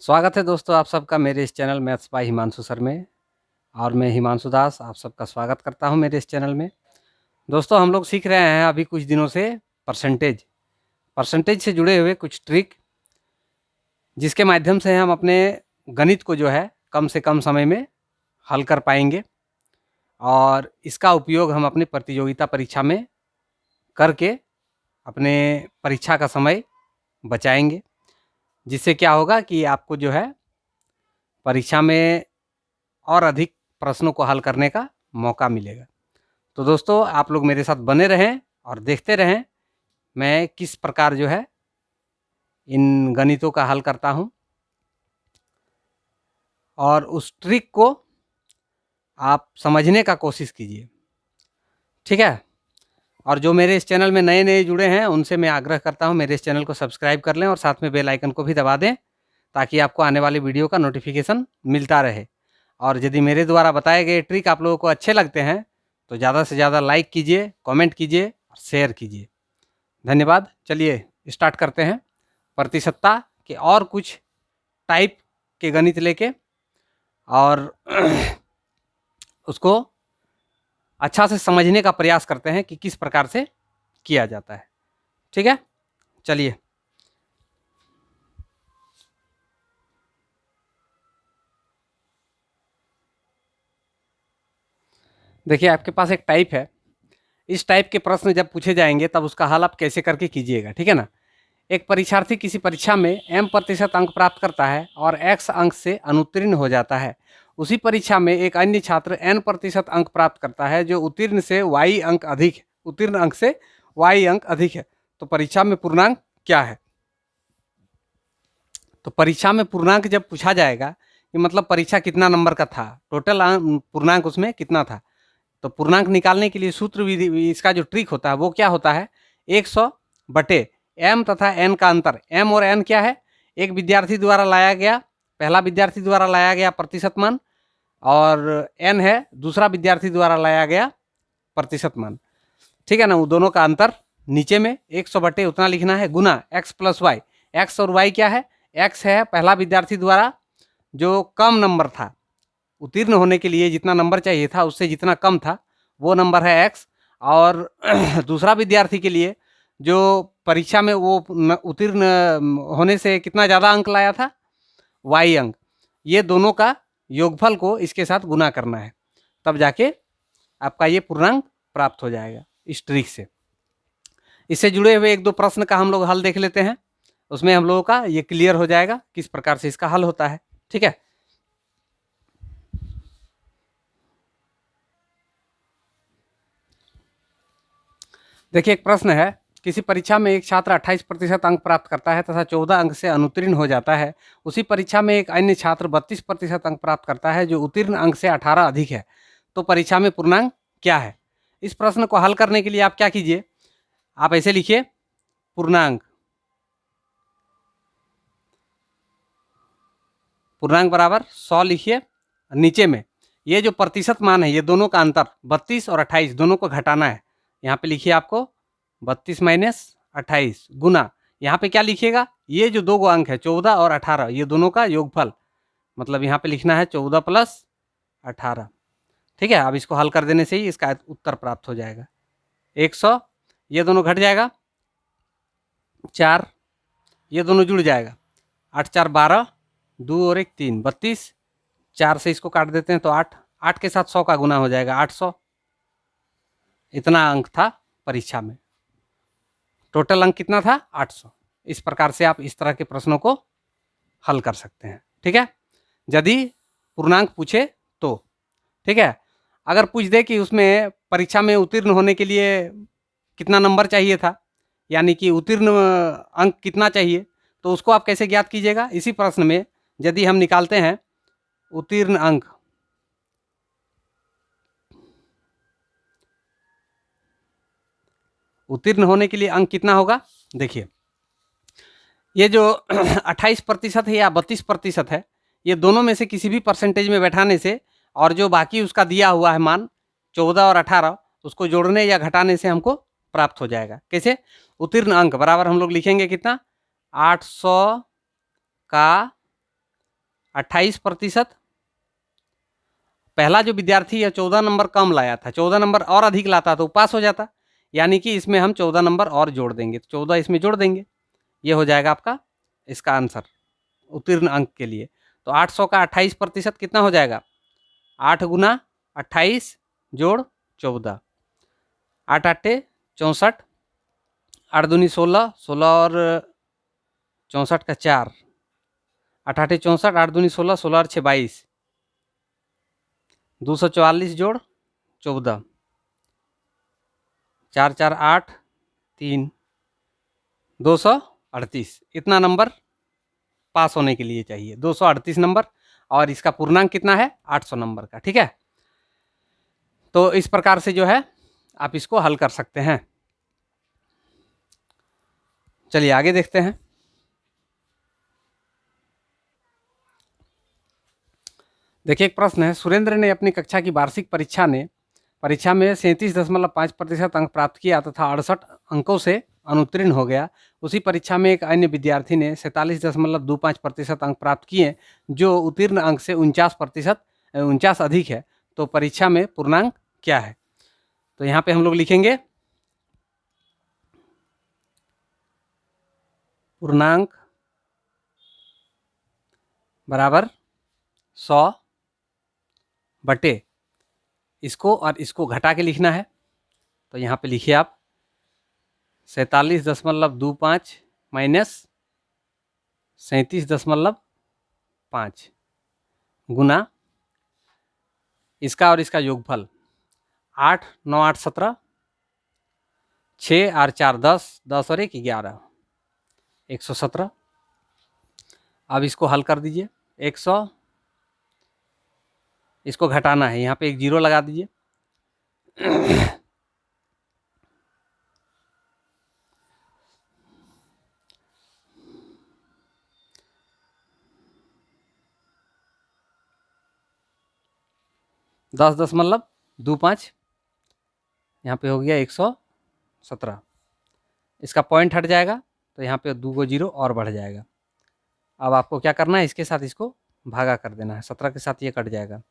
स्वागत है दोस्तों आप सबका मेरे इस channel maths by Himanshu sir में। और मैं हिमांशु दास आप सबका स्वागत करता हूं मेरे इस चैनल में। दोस्तों हम लोग सीख रहे हैं अभी कुछ दिनों से परसेंटेज से जुड़े हुए कुछ ट्रिक, जिसके माध्यम से हम अपने गणित को जो है कम से कम समय में हल कर पाएंगे और इसका उपयोग हम अपनी प्रतियोगिता परीक्षा में करके अपने परीक्षा का समय बचाएंगे, जिससे क्या होगा कि आपको जो है परीक्षा में और अधिक प्रश्नों को हल करने का मौका मिलेगा। तो दोस्तों आप लोग मेरे साथ बने रहें और देखते रहें मैं किस प्रकार जो है इन गणितों का हल करता हूं, और उस ट्रिक को आप समझने का कोशिश कीजिए, ठीक है। और जो मेरे इस चैनल में नए जुड़े हैं उनसे मैं आग्रह करता हूं मेरे इस चैनल को सब्सक्राइब कर लें और साथ में बेल आइकन को भी दबा दें, ताकि आपको आने वाली वीडियो का नोटिफिकेशन मिलता रहे। और यदि मेरे द्वारा बताए गए ट्रिक आप लोगों को अच्छे लगते हैं तो ज़्यादा से ज़्यादा लाइक कीजिए, कमेंट कीजिए और शेयर कीजिए। धन्यवाद। चलिए स्टार्ट करते हैं प्रतिशतता के और कुछ टाइप के गणित लेके, और उसको अच्छा से समझने का प्रयास करते हैं कि किस प्रकार से किया जाता है, ठीक है। चलिए देखिए, आपके पास एक टाइप है। इस टाइप के प्रश्न जब पूछे जाएंगे तब उसका हल आप कैसे करके कीजिएगा, ठीक है ना। एक परीक्षार्थी किसी परीक्षा में m% अंक प्राप्त करता है और x अंक से अनुत्तीर्ण हो जाता है। उसी परीक्षा में एक अन्य छात्र n% अंक प्राप्त करता है जो उत्तीर्ण अंक से y अंक अधिक है। तो परीक्षा में पूर्णांक क्या है? तो परीक्षा में पूर्णांक जब पूछा जाएगा कि मतलब परीक्षा कितना नंबर का था, टोटल पूर्णांक उसमें कितना था, तो पूर्णांक निकालने के लिए सूत्र विधि, इसका जो ट्रिक होता है वो क्या होता है, 100 बटे m तथा n का अंतर। m और n क्या है? एक विद्यार्थी द्वारा लाया गया, पहला विद्यार्थी द्वारा लाया गया प्रतिशत मान, और n है दूसरा विद्यार्थी द्वारा लाया गया प्रतिशत मान, ठीक है ना। वो दोनों का अंतर नीचे में 100 बटे उतना लिखना है, गुना x प्लस वाई। x और y क्या है? x है पहला विद्यार्थी द्वारा जो कम नंबर था, उत्तीर्ण होने के लिए जितना नंबर चाहिए था उससे जितना कम था वो नंबर है x, और दूसरा विद्यार्थी के लिए जो परीक्षा में वो उत्तीर्ण होने से कितना ज़्यादा अंक लाया था, y अंक। ये दोनों का योगफल को इसके साथ गुना करना है, तब जाके आपका ये पूर्णांक प्राप्त हो जाएगा इस ट्रिक से। इससे जुड़े हुए एक दो प्रश्न का हम लोग हल देख लेते हैं, उसमें हम लोगों का ये क्लियर हो जाएगा किस प्रकार से इसका हल होता है, ठीक है। देखिए एक प्रश्न है, किसी परीक्षा में एक छात्र 28% अंक प्राप्त करता है तथा 14 अंक से अनुत्तीर्ण हो जाता है। उसी परीक्षा में एक अन्य छात्र 32% अंक प्राप्त करता है जो उत्तीर्ण अंक से 18 अधिक है। तो परीक्षा में पूर्णांक क्या है? इस प्रश्न को हल करने के लिए आप क्या कीजिए, आप ऐसे लिखिए, पूर्णांक बराबर 100 लिखिए। नीचे में ये जो प्रतिशत मान है, ये दोनों का अंतर 32 और 28 दोनों को घटाना है। यहाँ पे लिखिए आपको 32 माइनस 28 गुना, यहाँ पे क्या लिखिएगा, ये जो दो अंक है 14 और 18 ये दोनों का योगफल, मतलब यहाँ पे लिखना है 14 प्लस 18, ठीक है। अब इसको हल कर देने से ही इसका उत्तर प्राप्त हो जाएगा। 100 ये दोनों घट जाएगा, 4 ये दोनों जुड़ जाएगा, 8 4 12, 2 और 1 3, 32, 4 से इसको काट देते हैं तो 8, 8 के साथ 100 का गुना हो जाएगा, 800। इतना अंक था परीक्षा में, टोटल अंक कितना था, 800। इस प्रकार से आप इस तरह के प्रश्नों को हल कर सकते हैं, ठीक है, यदि पूर्णांक पूछे तो, ठीक है। अगर पूछ दे कि उसमें परीक्षा में उत्तीर्ण होने के लिए कितना नंबर चाहिए था, यानी कि उत्तीर्ण अंक कितना चाहिए, तो उसको आप कैसे ज्ञात कीजिएगा। इसी प्रश्न में यदि हम निकालते हैं उत्तीर्ण अंक, उत्तीर्ण होने के लिए अंक कितना होगा, देखिए ये जो 28% है या 32% है, ये दोनों में से किसी भी परसेंटेज में बैठाने से, और जो बाकी उसका दिया हुआ है मान 14 और 18, उसको जोड़ने या घटाने से हमको प्राप्त हो जाएगा। कैसे? उत्तीर्ण अंक बराबर हम लोग लिखेंगे कितना, 800 का 28%। पहला जो विद्यार्थी है 14 नंबर कम लाया था, 14 नंबर और अधिक लाता तो पास हो जाता, यानी कि इसमें हम 14 नंबर और जोड़ देंगे, तो 14 इसमें जोड़ देंगे, ये हो जाएगा आपका इसका आंसर उत्तीर्ण अंक के लिए। तो 800 का 28% कितना हो जाएगा? 8 गुना 28 जोड़ 14, 8 8 64, 8 दूनी 16, 16 और 64 का 4, 8 8 64, 8 दूनी 16, 16 और 6 22, 244 जोड़ 14, 4 4 8 3, 238। इतना नंबर पास होने के लिए चाहिए, 238 नंबर, और इसका पूर्णांक कितना है? 800 नंबर का। ठीक है, तो इस प्रकार से जो है आप इसको हल कर सकते हैं। चलिए आगे देखते हैं। देखिए, एक प्रश्न है, सुरेंद्र ने अपनी कक्षा की वार्षिक परीक्षा में 37.5% अंक प्राप्त किया तथा 68 अंकों से अनुत्तीर्ण हो गया। उसी परीक्षा में एक अन्य विद्यार्थी ने 47.25% अंक प्राप्त किए, जो उत्तीर्ण अंक से 49% अधिक है। तो परीक्षा में पूर्णांक क्या है? तो यहाँ पे हम लोग लिखेंगे पूर्णांक बराबर 100 बटे इसको और इसको घटा के लिखना है। तो यहाँ पे लिखिए आप 47.25 माइनस 37.5 गुना इसका और इसका योगफल 8 9 8 17, 6 और 4 10, 10 और 1 11, 117। अब इसको हल कर दीजिए। 100, इसको घटाना है, यहाँ पे एक जीरो लगा दीजिए। दस 25, यहाँ पे हो गया 117। इसका पॉइंट हट जाएगा तो यहाँ पे 2 जीरो और बढ़ जाएगा। अब आपको क्या करना है, इसके साथ इसको भागा कर देना है, 17 के साथ ये कट जाएगा।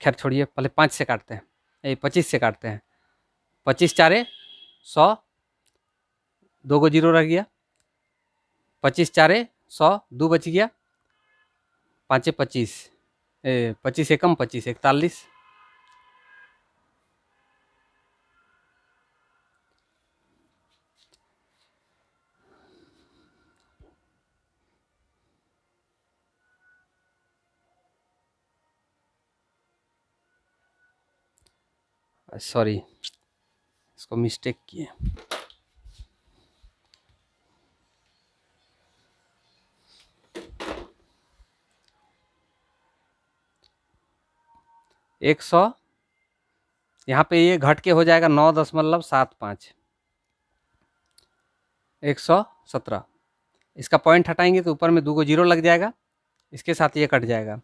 खैर छोड़िए, पहले 5 से काटते हैं, 25 से काटते हैं। 25 4 100, 2 जीरो रह गया। 25 4 100, 2 बच गया। 5 25, 25 एकम 25, 41। सॉरी, इसको मिस्टेक किए। एक 100, यहाँ पे ये घट के हो जाएगा 9.75, 117। इसका पॉइंट हटाएंगे तो ऊपर में 2 जीरो लग जाएगा, इसके साथ ये कट जाएगा।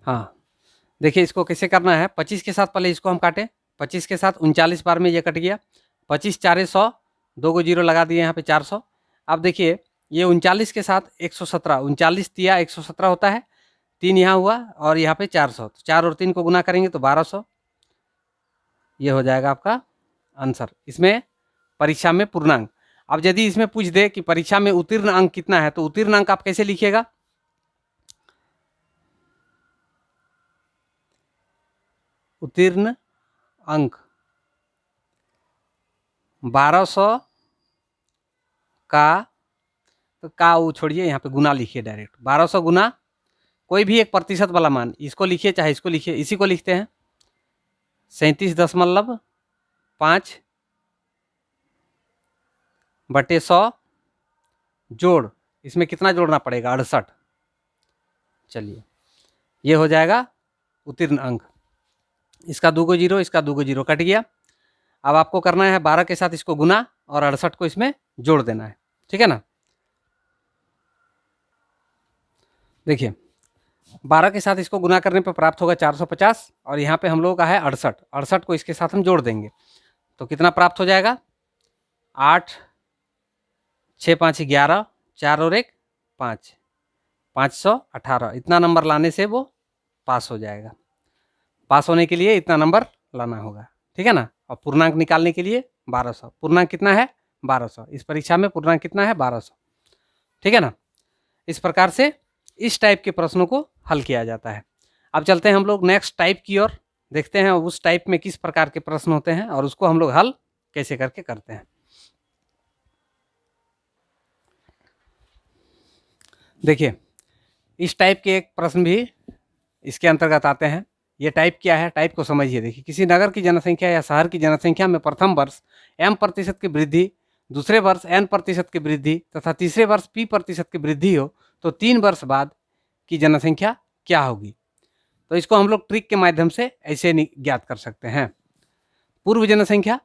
हाँ, देखिए इसको कैसे करना है। 25 के साथ पहले इसको हम काटें, 25 के साथ 39 बार में ये कट गया। 25 4 100, 2 जीरो लगा दिए यहाँ पे 400। अब देखिए ये 39 के साथ 117, 39 तिया 117 होता है, 3 यहाँ हुआ और यहाँ पे 400, तो 4 और 3 को गुना करेंगे तो 1200। ये हो जाएगा आपका आंसर, इसमें परीक्षा में पूर्णांक। अब यदि इसमें पूछ दे कि परीक्षा में उत्तीर्ण अंक कितना है, तो उत्तीर्ण अंक आप कैसे लिखिएगा? उत्तीर्ण अंक 1200 का, तो का वो छोड़िए, यहाँ पे गुना लिखिए डायरेक्ट। 1200 गुना कोई भी एक प्रतिशत वाला मान, इसको लिखिए चाहे इसको लिखिए, इसी को लिखते हैं 37.5 बटे 100 जोड़, इसमें कितना जोड़ना पड़ेगा 68। चलिए ये हो जाएगा उत्तीर्ण अंक। इसका 2 को 0, इसका 2 को 0 कट गया। अब आपको करना है 12 के साथ इसको गुना और 68 को इसमें जोड़ देना है, ठीक है ना। देखिए 12 के साथ इसको गुना करने पर प्राप्त होगा 450 और यहाँ पे हम लोगों का है 68। 68 को इसके साथ हम जोड़ देंगे तो कितना प्राप्त हो जाएगा 8, 6 5 11, 4 और 1 5, 518। इतना नंबर लाने से वो पास हो जाएगा। पास होने के लिए इतना नंबर लाना होगा, ठीक है ना। और पूर्णांक निकालने के लिए 1200। पूर्णांक कितना है 1200। इस परीक्षा में पूर्णांक कितना है 1200, ठीक है ना। इस प्रकार से इस टाइप के प्रश्नों को हल किया जाता है। अब चलते हैं हम लोग नेक्स्ट टाइप की ओर, देखते हैं उस टाइप में किस प्रकार के प्रश्न होते हैं और उसको हम लोग हल कैसे करके करते हैं। देखिए इस टाइप के एक प्रश्न भी इसके अंतर्गत आते हैं। ये टाइप क्या है, टाइप को समझिए। देखिए किसी नगर की जनसंख्या या शहर की जनसंख्या में प्रथम वर्ष m% की वृद्धि, दूसरे वर्ष n% की वृद्धि तथा तीसरे वर्ष p% की वृद्धि हो तो 3 वर्ष बाद की जनसंख्या क्या होगी। तो इसको हम लोग ट्रिक के माध्यम से ऐसे ज्ञात कर सकते हैं। पूर्व जनसंख्या,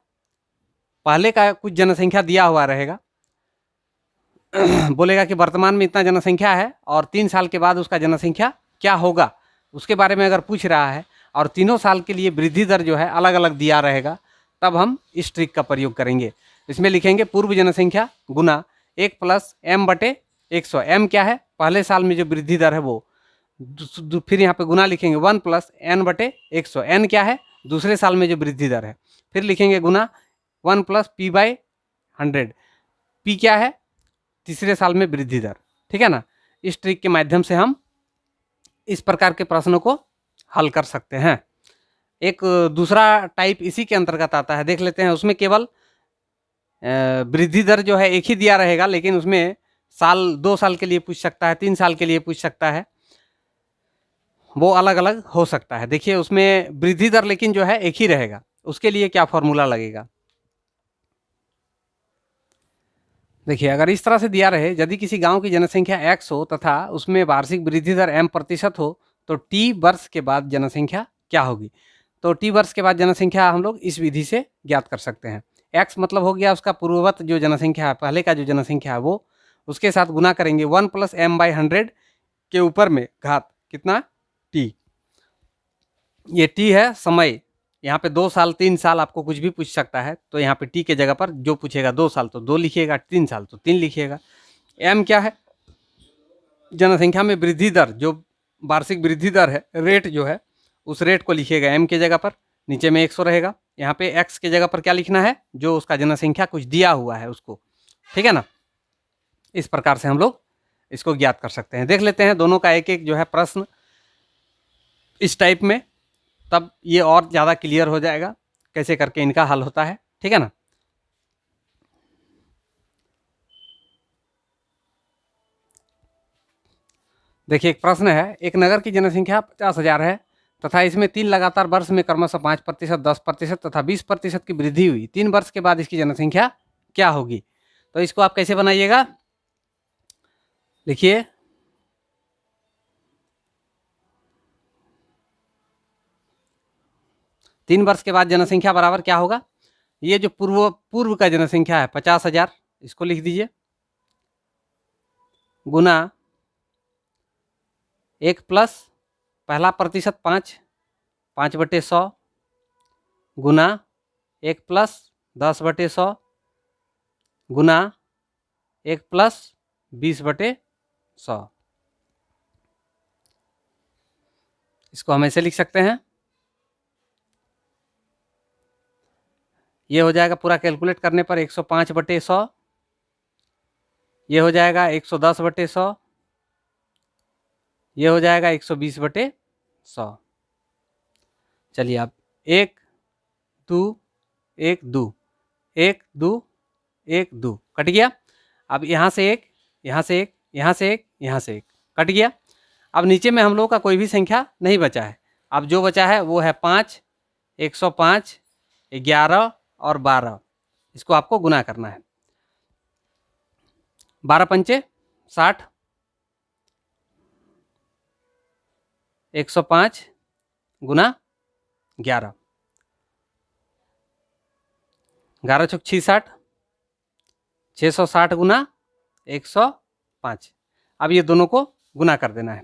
पहले का कुछ जनसंख्या दिया हुआ रहेगा, बोलेगा कि वर्तमान में इतना जनसंख्या है और 3 साल के बाद उसका जनसंख्या क्या होगा, उसके बारे में अगर पूछ रहा है और तीनों साल के लिए वृद्धि दर जो है अलग अलग दिया रहेगा, तब हम इस ट्रिक का प्रयोग करेंगे। इसमें लिखेंगे पूर्व जनसंख्या गुना 1 + m/100। m क्या है, पहले साल में जो वृद्धि दर है वो, फिर यहाँ पे गुना लिखेंगे 1 + n/100। n क्या है, दूसरे साल में जो वृद्धि दर है। फिर लिखेंगे गुना 1 + p/100। p क्या है, तीसरे साल में वृद्धि दर, ठीक है ना। इस ट्रिक के माध्यम से हम इस प्रकार के प्रश्नों को हल कर सकते हैं। एक दूसरा टाइप इसी के अंतर्गत आता है, देख लेते हैं। उसमें केवल वृद्धि दर जो है एक ही दिया रहेगा, लेकिन उसमें साल 2 साल के लिए पूछ सकता है, 3 साल के लिए पूछ सकता है, वो अलग अलग हो सकता है। देखिए उसमें वृद्धि दर लेकिन जो है एक ही रहेगा, उसके लिए क्या फॉर्मूला लगेगा। देखिए अगर इस तरह से दिया रहे, यदि किसी गांव की जनसंख्या x हो तथा उसमें वार्षिक वृद्धि दर m% हो तो t वर्ष के बाद जनसंख्या क्या होगी। तो t वर्ष के बाद जनसंख्या हम लोग इस विधि से ज्ञात कर सकते हैं। x मतलब हो गया उसका पूर्ववत जो जनसंख्या है, पहले का जो जनसंख्या है वो, उसके साथ गुना करेंगे 1 + m/100 के ऊपर में घात कितना t। ये t है समय, यहाँ पे 2 साल 3 साल आपको कुछ भी पूछ सकता है, तो यहाँ पे t के जगह पर जो पूछेगा 2 साल तो 2 लिखिएगा, 3 साल तो 3 लिखिएगा। m क्या है, जनसंख्या में वृद्धि दर, जो वार्षिक वृद्धि दर है, रेट जो है, उस रेट को लिखिएगा m के जगह पर, नीचे में 100 रहेगा। यहाँ पे x के जगह पर क्या लिखना है, जो उसका जनसंख्या कुछ दिया हुआ है उसको, ठीक है ना। इस प्रकार से हम लोग इसको ज्ञात कर सकते हैं। देख लेते हैं दोनों का एक एक जो है प्रश्न इस टाइप में, तब ये और ज़्यादा क्लियर हो जाएगा कैसे करके इनका हल होता है, ठीक है ना। देखिए एक प्रश्न है, एक नगर की जनसंख्या 50,000 है तथा इसमें 3 लगातार वर्ष में क्रमशः 5%, 10% तथा 20% की वृद्धि हुई। 3 वर्ष के बाद इसकी जनसंख्या क्या होगी। तो इसको आप कैसे बनाइएगा, लिखिए तीन वर्ष के बाद जनसंख्या बराबर क्या होगा। ये जो पूर्व का जनसंख्या है 50,000, इसको लिख दीजिए, गुना 1 + पहला प्रतिशत 5/100 गुना 1 + 10/100 गुना 1 + 20/100। इसको हम ऐसे लिख सकते हैं। ये हो जाएगा पूरा कैलकुलेट करने पर 105/100, ये हो जाएगा 110/100, ये हो जाएगा 120/100। चलिए आप 1 2 1 2 1 2 1 2 कट गया। अब यहाँ से एक, यहाँ से एक, यहाँ से एक, यहाँ से एक कट गया। अब नीचे में हम लोग का कोई भी संख्या नहीं बचा है। अब जो बचा है वो है 5, 105, 11 और 12। इसको आपको गुना करना है। 12 पंचे 60, 105 गुना 11, 11 चौक 660, 660 गुना 105। अब ये दोनों को गुना कर देना है।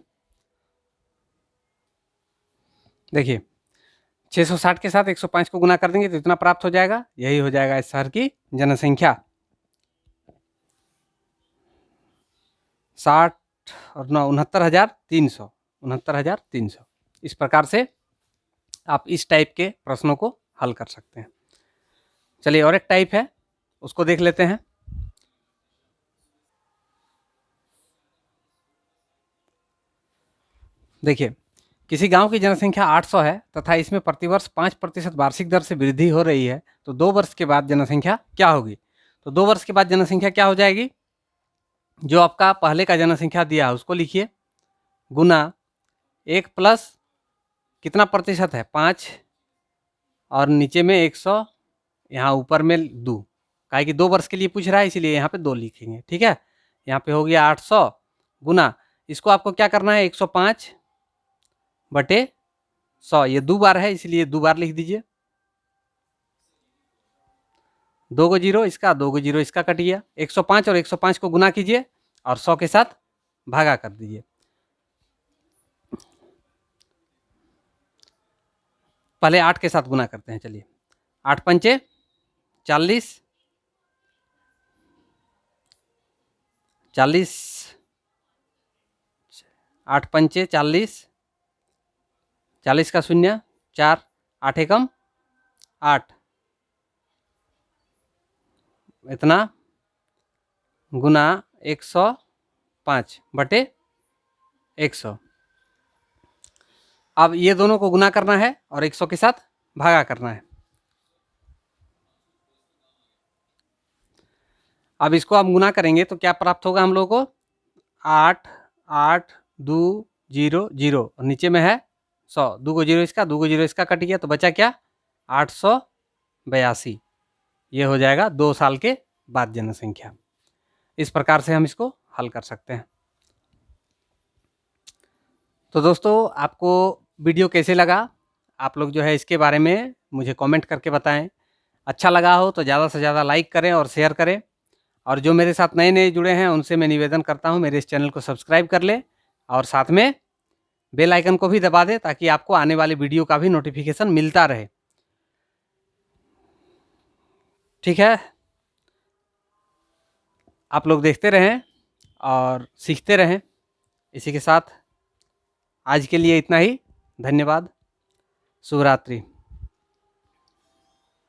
देखिए 660 के साथ 105 को गुना कर देंगे तो इतना प्राप्त हो जाएगा। यही हो जाएगा इस शहर की जनसंख्या। 60 और 9 69,300, 69,300। इस प्रकार से आप इस टाइप के प्रश्नों को हल कर सकते हैं। चलिए और एक टाइप है, उसको देख लेते हैं। देखिए किसी गांव की जनसंख्या 800 है तथा इसमें प्रतिवर्ष 5% वार्षिक दर से वृद्धि हो रही है, तो 2 वर्ष के बाद जनसंख्या क्या होगी? तो 2 वर्ष के बाद जनसंख्या क्या हो जाएगी? जो आपका पहले का जनसंख्या दिया है उसको लिखिए, गुना 1 प्लस कितना प्रतिशत है 5 और नीचे में 100, यहाँ ऊपर में 2, काहे कि 2 वर्ष के लिए पूछ रहा है इसीलिए यहाँ पे 2 लिखेंगे। ठीक है, यहाँ पे हो गया 800 गुना, इसको आपको क्या करना है 105 बटे 100, ये 2 बार है इसलिए 2 बार लिख दीजिए। 2 को 0 इसका, 2 को 0 इसका कट गया। 105 और 105 को गुना कीजिए और 100 के साथ भागा कर दीजिए। पहले 8 के साथ गुना करते हैं। चलिए 8 पंचे 40, 8 पंचे 40, 40 का शून्य 4, 8 एकम 8, इतना गुना 105 बटे 100। अब ये दोनों को गुना करना है और 100 के साथ भागा करना है। अब इसको हम गुना करेंगे तो क्या प्राप्त होगा हम लोगों को? 8, 8, 2, 0, 0 और नीचे में है 100, 2 को 0 इसका, 2 को 0 इसका कट गया तो बचा क्या? 882। ये हो जाएगा 2 साल के बाद जनसंख्या। इस प्रकार से हम इसको हल कर सकते हैं। तो दोस्तों आपको वीडियो कैसे लगा? आप लोग जो है इसके बारे में मुझे कमेंट करके बताएं। अच्छा लगा हो तो ज़्यादा से ज़्यादा लाइक करें और शेयर करें, और जो मेरे साथ नए जुड़े हैं उनसे मैं निवेदन करता हूं मेरे इस चैनल को सब्सक्राइब कर लें और साथ में बेल आइकन को भी दबा दें ताकि आपको आने वाले वीडियो का भी नोटिफिकेशन मिलता रहे। ठीक है, आप लोग देखते रहें और सीखते रहें। इसी के साथ आज के लिए इतना ही। धन्यवाद। शुभ रात्रि।